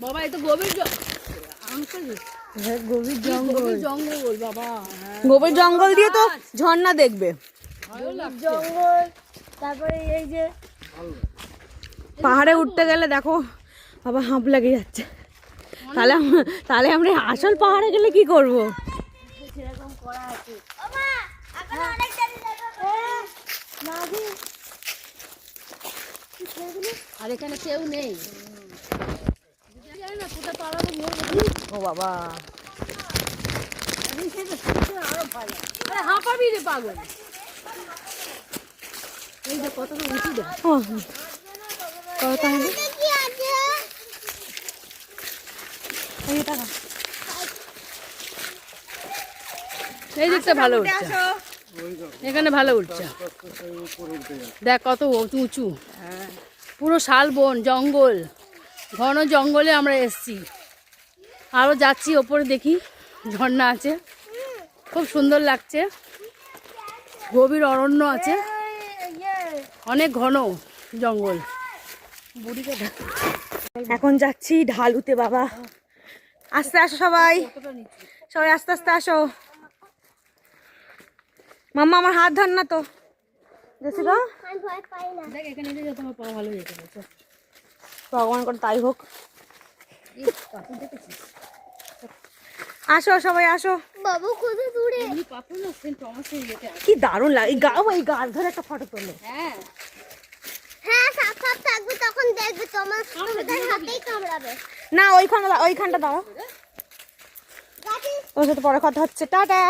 বাবা এটা গভীর গভীর জঙ্গল জঙ্গল বাবা, গভীর জঙ্গল দিয়ে তো ঝর্ণা দেখবে। জঙ্গল, তারপরে এই যে পাহাড়ে উঠতে গেলে দেখো বাবা হাঁপ লেগে যাচ্ছে। তাহলে আমরা আসল পাহাড়ে গেলে কি করব? সেরকম করা আছে। আর এখানে কেউ নেই। ও বাবা, হাঁপাবি রে পাগল। এই যে কত উঁচু দেখ। এই দিকটা ভালো উঠছে, এখানে ভালো উঠছে। দেখ কত উঁচু, পুরো শালবন জঙ্গল, ঘন জঙ্গলে আমরা এসছি। আরও যাচ্ছি ওপরে, দেখি ঝর্ণা আছে, খুব সুন্দর লাগছে। গভীর অরণ্য আছে, অনেক ঘন জঙ্গল। এখন যাচ্ছি ঢালুতে বাবা। আস্তে আসো সবাই, সবাই আস্তে আস্তে আসো। মাম্মা আমার হাত ধর না তো। দেখ এখানে এসে তোমার পা ভালো যেতে পারছো। ভগবান করে তাই হোক। আসো সবাই আসো। বাবু কত দূরে। পাথর না সেন্ট টমাসের ইয়েতে আছে। কি দারুণ লাগে এই গাছ ধরে একটা ফটো তোলো। হ্যাঁ হ্যাঁ, সাপ সাপ থাকবে তখন দেখবে তোমার হাতেই কামড়াবে। না ওইখানটা দাও। ওর সাথে পরে কথা হচ্ছে, টাটা।